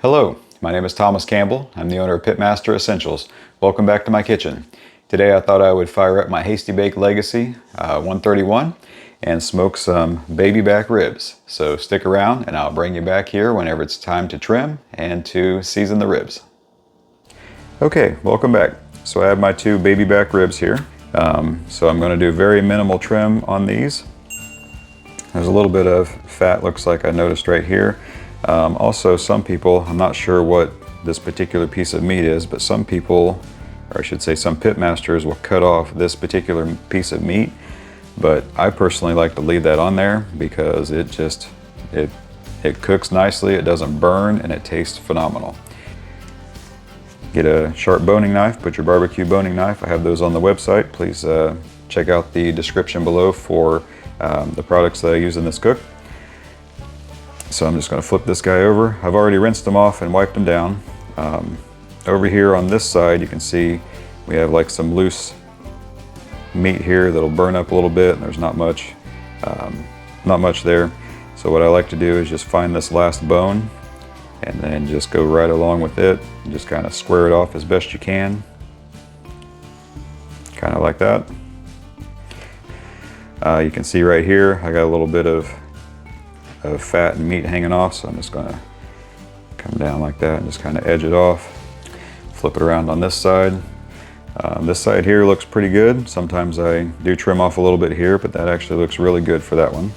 Hello, my name is Thomas Campbell. I'm the owner of Pitmaster Essentials. Welcome back to my kitchen. Today I thought I would fire up my Hasty Bake Legacy 131 and smoke some baby back ribs. So stick around and I'll bring you back here whenever it's time to trim and to season the ribs. Okay, welcome back. So I have my two baby back ribs here. So I'm going to do very minimal trim on these. There's a little bit of fat, looks like I noticed right here. Also, some people, I'm not sure what this particular piece of meat is, but some people, or I should say some pitmasters, will cut off this particular piece of meat. But I personally like to leave that on there because it cooks nicely, it doesn't burn, and it tastes phenomenal. Get a sharp boning knife, put your barbecue boning knife. I have those on the website. Please check out the description below for the products that I use in this cook. So I'm just going to flip this guy over. I've already rinsed them off and wiped them down. Over here on this side, you can see we have like some loose meat here that'll burn up a little bit, and there's not much there. So what I like to do is just find this last bone and then just go right along with it and just kind of square it off as best you can. Kind of like that. You can see right here, I got a little bit of fat and meat hanging off, so I'm just going to come down like that and just kind of edge it off. Flip it around on this side. This side here looks pretty good. Sometimes I do trim off a little bit here, but that actually looks really good for that one.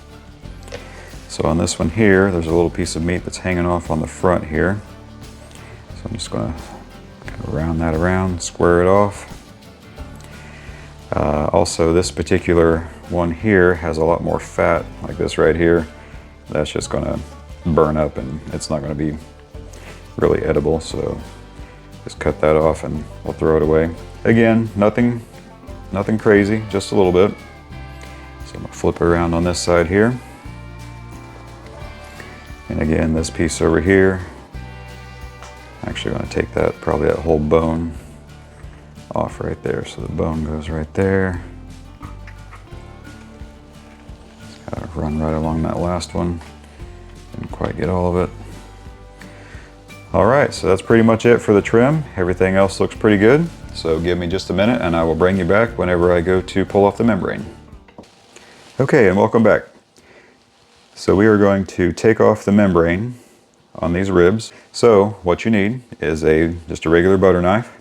So on this one here, there's a little piece of meat that's hanging off on the front here. So I'm just going to kind of round that around, square it off. Also, this particular one here has a lot more fat, like this right here. That's just going to burn up and it's not going to be really edible, so just cut that off and we'll throw it away. Again, nothing crazy, just a little bit. So I'm going to flip it around on this side here. And again, this piece over here, I'm actually going to take probably that whole bone off right there. So the bone goes right there. Gotta run right along that last one. Didn't quite get all of it. All right, so that's pretty much it for the trim. Everything else looks pretty good. So give me just a minute and I will bring you back whenever I go to pull off the membrane. Okay, and welcome back. So we are going to take off the membrane on these ribs. So what you need is just a regular butter knife.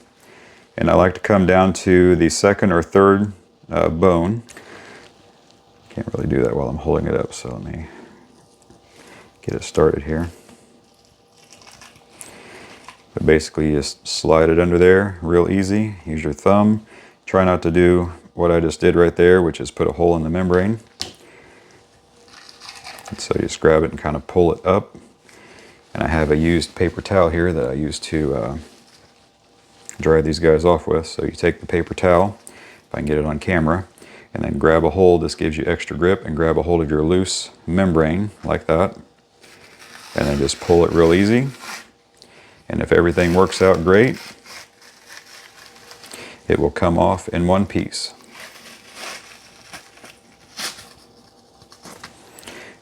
And I like to come down to the second or third bone. Can't really do that while I'm holding it up, so let me get it started here. But basically you just slide it under there real easy. Use your thumb. Try not to do what I just did right there, which is put a hole in the membrane. And so you just grab it and kind of pull it up. And I have a used paper towel here that I use to dry these guys off with. So you take the paper towel, if I can get it on camera, and then grab a hold. This gives you extra grip, and grab a hold of your loose membrane like that. And then just pull it real easy. And if everything works out great, it will come off in one piece.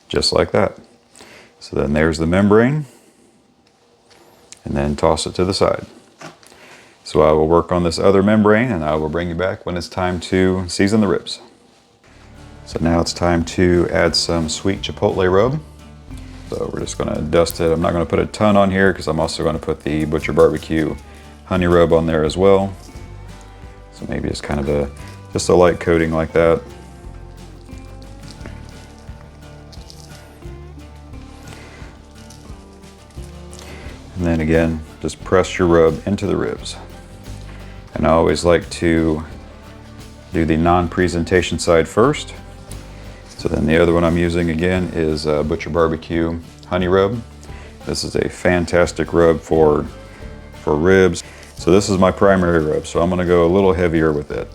Just like that. So then there's the membrane. And then toss it to the side. So I will work on this other membrane and I will bring you back when it's time to season the ribs. So now it's time to add some sweet chipotle rub. So we're just going to dust it. I'm not going to put a ton on here because I'm also going to put the Butcher Barbecue honey rub on there as well. So maybe it's kind of just a light coating like that. And then again, just press your rub into the ribs. And I always like to do the non-presentation side first. So then the other one I'm using again is Butcher Barbecue Honey Rub. This is a fantastic rub for ribs. So this is my primary rub, so I'm going to go a little heavier with it.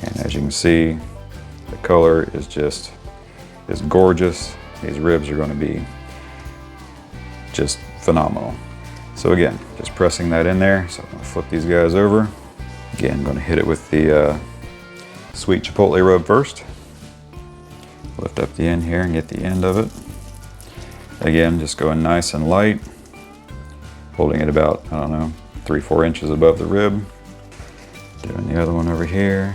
And as you can see, the color is gorgeous. These ribs are going to be just phenomenal. So again, just pressing that in there. So I'm going to flip these guys over. Again, I'm going to hit it with the sweet chipotle rub first. Lift up the end here and get the end of it. Again, just going nice and light, holding it about, I don't know, 3-4 inches above the rib. Doing the other one over here.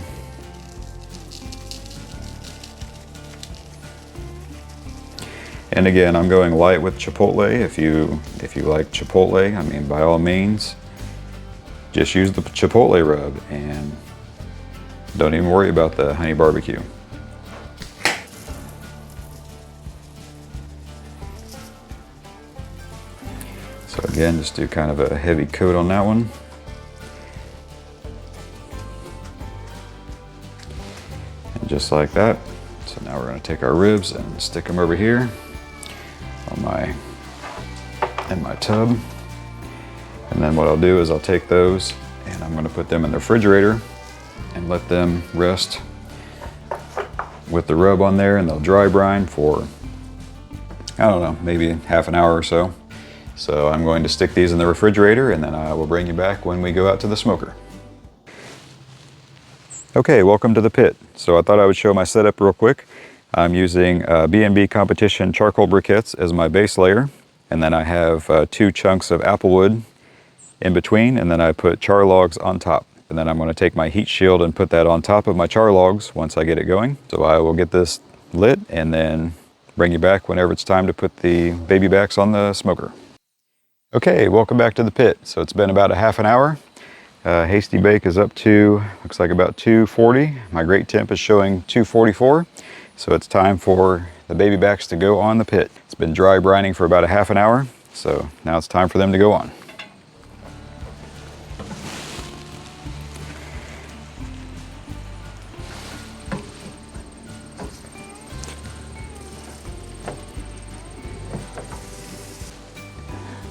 And again, I'm going light with chipotle. If you like chipotle, I mean, by all means, just use the chipotle rub and don't even worry about the honey barbecue. So again, just do kind of a heavy coat on that one. And just like that. So now we're going to take our ribs and stick them over here on in my tub. And then what I'll do is I'll take those and I'm going to put them in the refrigerator and let them rest with the rub on there, and they'll dry brine for, I don't know, maybe half an hour or so. So I'm going to stick these in the refrigerator and then I will bring you back when we go out to the smoker. Okay, welcome to the pit. So I thought I would show my setup real quick. I'm using B&B Competition charcoal briquettes as my base layer. And then I have 2 chunks of applewood in between, and then I put char logs on top. And then I'm going to take my heat shield and put that on top of my char logs once I get it going. So I will get this lit and then bring you back whenever it's time to put the baby backs on the smoker. Okay, welcome back to the pit. So it's been about a half an hour. Hasty Bake is up to, looks like about 240. My great temp is showing 244. So it's time for the baby backs to go on the pit. It's been dry brining for about a half an hour. So now it's time for them to go on.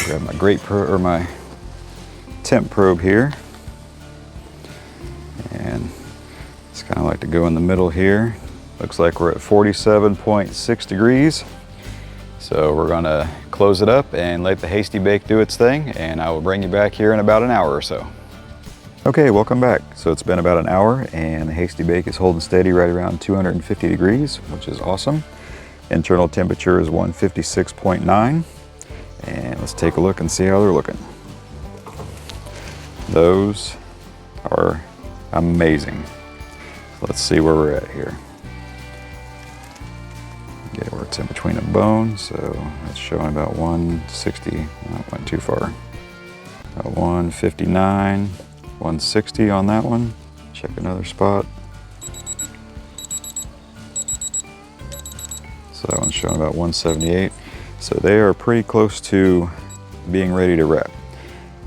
Grab my temp probe here, and it's kind of like to go in the middle here. Looks like we're at 47.6 degrees. So we're gonna close it up and let the Hasty Bake do its thing, and I will bring you back here in about an hour or so. Okay, welcome back. So it's been about an hour and the Hasty Bake is holding steady right around 250 degrees, which is awesome. Internal temperature is 156.9. And let's take a look and see how they're looking. Those are amazing. Let's see where we're at here. Okay, where it's in between a bone, so that's showing about 160. That went too far. About 159, 160 on that one. Check another spot. So that one's showing about 178. So they are pretty close to being ready to wrap.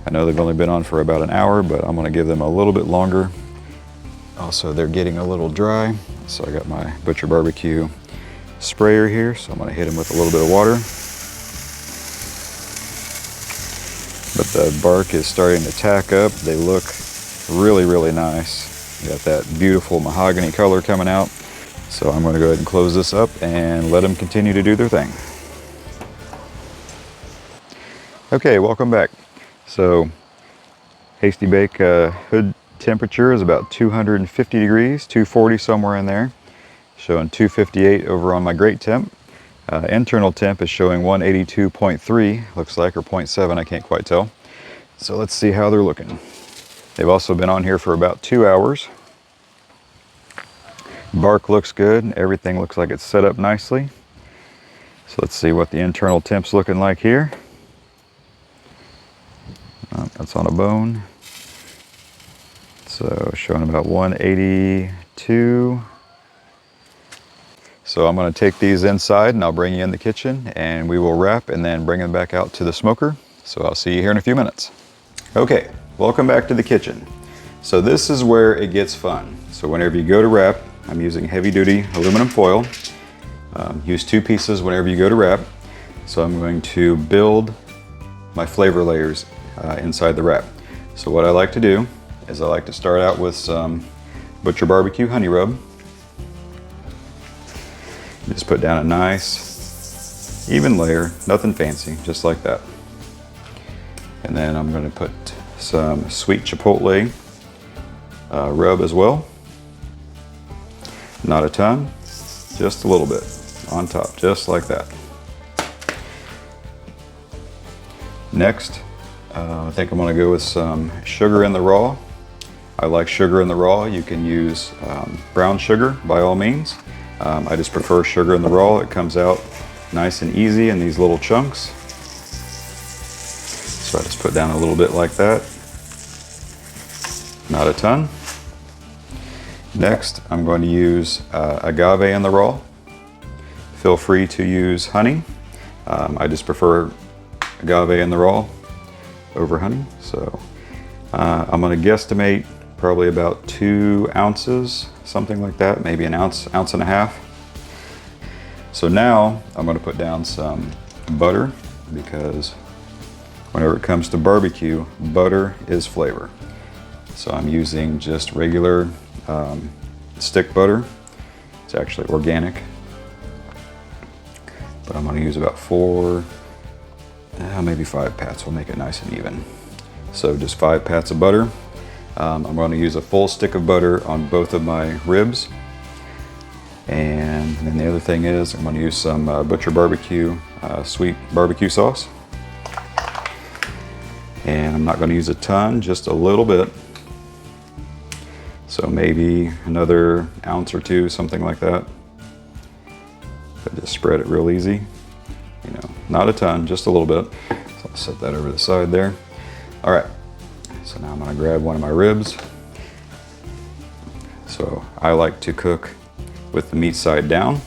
I know they've only been on for about an hour, but I'm gonna give them a little bit longer. Also, they're getting a little dry. So I got my Butcher Barbecue sprayer here, so I'm gonna hit them with a little bit of water. But the bark is starting to tack up. They look really, really nice. You got that beautiful mahogany color coming out. So I'm gonna go ahead and close this up and let them continue to do their thing. Okay, welcome back. So Hasty Bake hood temperature is about 250 degrees, 240 somewhere in there. Showing 258 over on my great temp. Internal temp is showing 182.3, looks like, or 0.7, I can't quite tell. So let's see how they're looking. They've also been on here for about 2 hours. Bark looks good, everything looks like it's set up nicely. So let's see what the internal temp's looking like here. That's on a bone. So showing about 182. So I'm going to take these inside and I'll bring you in the kitchen and we will wrap and then bring them back out to the smoker. So I'll see you here in a few minutes. Okay, welcome back to the kitchen. So this is where it gets fun. So whenever you go to wrap, I'm using heavy duty aluminum foil. Use 2 pieces whenever you go to wrap. So I'm going to build my flavor layers inside the wrap. So what I like to do is I like to start out with some Butcher Barbecue honey rub. Just put down a nice even layer, nothing fancy, just like that. And then I'm going to put some sweet chipotle rub as well. Not a ton, just a little bit on top, just like that. Next, I think I'm going to go with some sugar in the raw. I like sugar in the raw. You can use brown sugar by all means. I just prefer sugar in the raw. It comes out nice and easy in these little chunks. So I just put down a little bit like that. Not a ton. Next, I'm going to use agave in the raw. Feel free to use honey. I just prefer agave in the raw over honey. So I'm going to guesstimate probably about 2 ounces, something like that, maybe an ounce, ounce and a half. So now I'm going to put down some butter, because whenever it comes to barbecue, butter is flavor. So I'm using just regular stick butter. It's actually organic, but I'm going to use about 4, maybe 5 pats. We'll make it nice and even. So just 5 pats of butter. I'm going to use a full stick of butter on both of my ribs. And then the other thing is I'm going to use some Butcher Barbecue sweet barbecue sauce. And I'm not going to use a ton, just a little bit. So maybe another ounce or 2, something like that. But just spread it real easy. You know, not a ton, just a little bit. So I'll set that over the side there. All right. So now I'm going to grab one of my ribs. So I like to cook with the meat side down.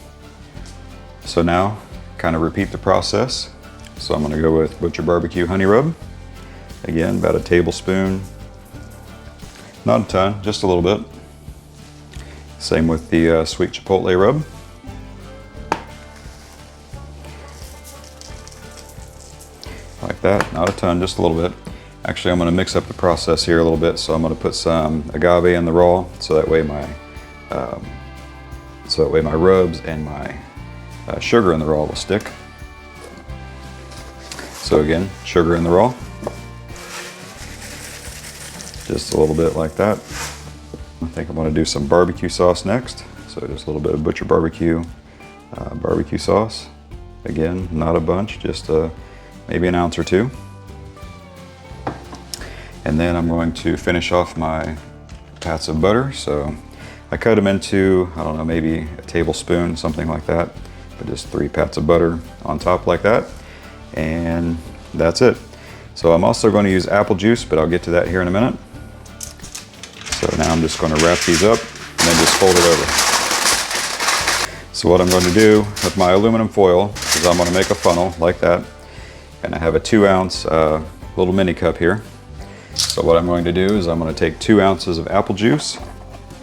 So now kind of repeat the process. So I'm going to go with Butcher Barbecue honey rub. Again, about a tablespoon. Not a ton, just a little bit. Same with the sweet chipotle rub. Like that, not a ton, just a little bit. Actually, I'm going to mix up the process here a little bit, so I'm going to put some agave in the raw, so that way my rubs and my sugar in the raw will stick. So again, sugar in the raw, just a little bit like that. I think I'm going to do some barbecue sauce next, so just a little bit of Butcher Barbecue barbecue sauce. Again, not a bunch, just maybe an ounce or 2. And then I'm going to finish off my pats of butter. So I cut them into, I don't know, maybe a tablespoon, something like that. But just 3 pats of butter on top like that. And that's it. So I'm also going to use apple juice, but I'll get to that here in a minute. So now I'm just going to wrap these up and then just fold it over. So what I'm going to do with my aluminum foil is I'm going to make a funnel like that. And I have a 2-ounce little mini cup here. So what I'm going to do is I'm going to take 2 ounces of apple juice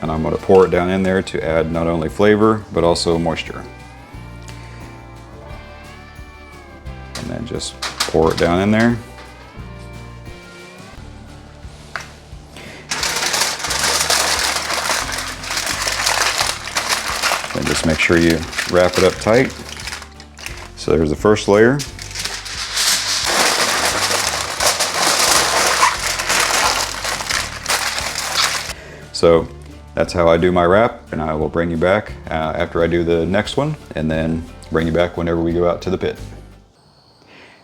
and I'm going to pour it down in there to add not only flavor but also moisture. And then just pour it down in there. And just make sure you wrap it up tight. So there's the first layer. So that's how I do my wrap, and I will bring you back after I do the next one, and then bring you back whenever we go out to the pit.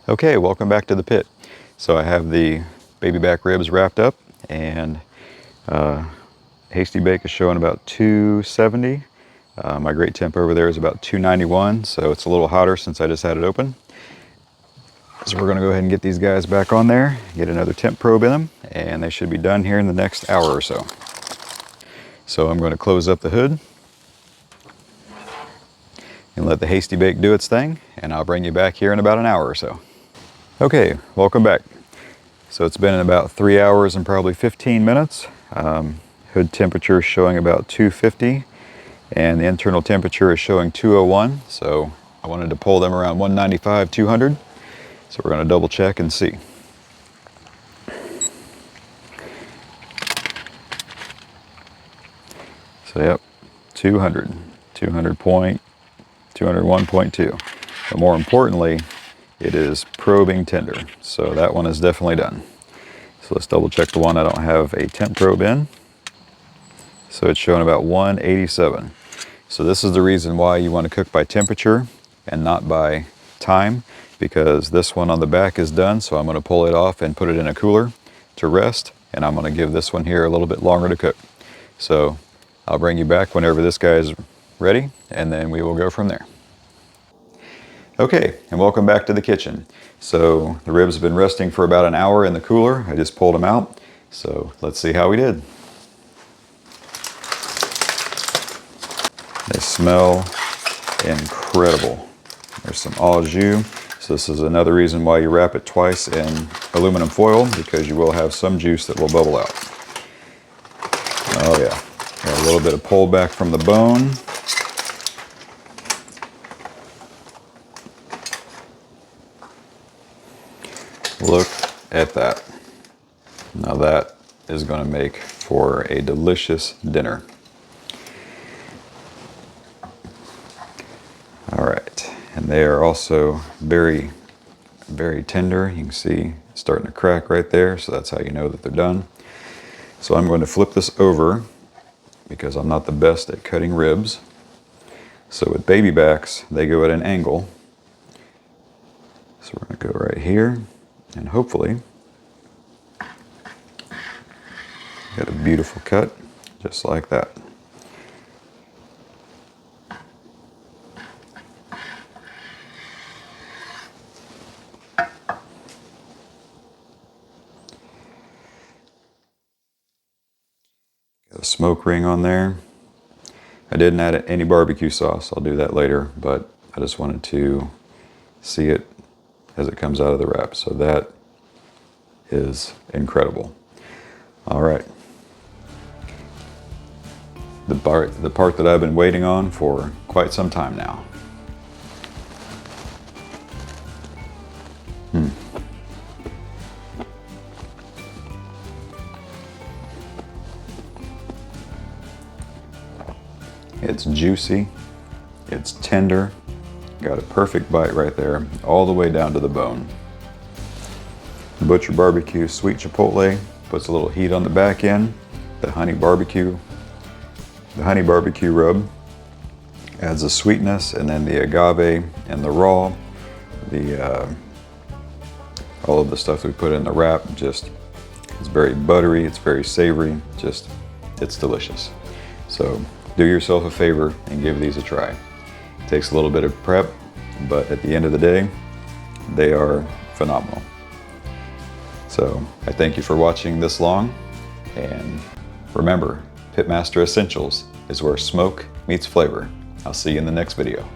Okay, welcome back to the pit. So I have the baby back ribs wrapped up, and Hasty Bake is showing about 270. My great temp over there is about 291, so it's a little hotter since I just had it open. So we're gonna go ahead and get these guys back on there, get another temp probe in them, and they should be done here in the next hour or so. So I'm going to close up the hood and let the Hasty Bake do its thing, and I'll bring you back here in about an hour or so. Okay, welcome back. So it's been about 3 hours and probably 15 minutes. Hood temperature is showing about 250, and the internal temperature is showing 201. So I wanted to pull them around 195, 200. So we're going to double check and see. So yep, 201.2. But more importantly, it is probing tender. So that one is definitely done. So let's double check the one I don't have a temp probe in. So it's showing about 187. So this is the reason why you want to cook by temperature and not by time because this one on the back is done, so I'm going to pull it off and put it in a cooler to rest, and I'm going to give this one here a little bit longer to cook. So I'll bring you back whenever this guy is ready, and then we will go from there. Okay, and welcome back to the kitchen. So the ribs have been resting for about an hour in the cooler. I just pulled them out, so let's see how we did. They smell incredible. There's some au jus. So this is another reason why you wrap it twice in aluminum foil, because you will have some juice that will bubble out. Oh yeah, got a little bit of pull back from the bone. Look at that. Now that is going to make for a delicious dinner. All right, and they are also very, very tender. You can see it's starting to crack right there, so that's how you know that they're done. So I'm going to flip this over because I'm not the best at cutting ribs. So with baby backs, they go at an angle. So we're going to go right here, and hopefully get a beautiful cut, just like that. Got a smoke ring on there. I didn't add any barbecue sauce. I'll do that later, but I just wanted to see it as it comes out of the wrap. So that is incredible. All right. The part that I've been waiting on for quite some time now. It's juicy, it's tender, got a perfect bite right there, all the way down to the bone. Butcher Barbecue Sweet Chipotle puts a little heat on the back end. The honey barbecue rub adds a sweetness, and then the agave and the raw, all of the stuff we put in the wrap, just, it's very buttery, it's very savory, just, it's delicious. So do yourself a favor and give these a try. It takes a little bit of prep, but at the end of the day, they are phenomenal. So I thank you for watching this long, and remember, Pitmaster Essentials is where smoke meets flavor. I'll see you in the next video.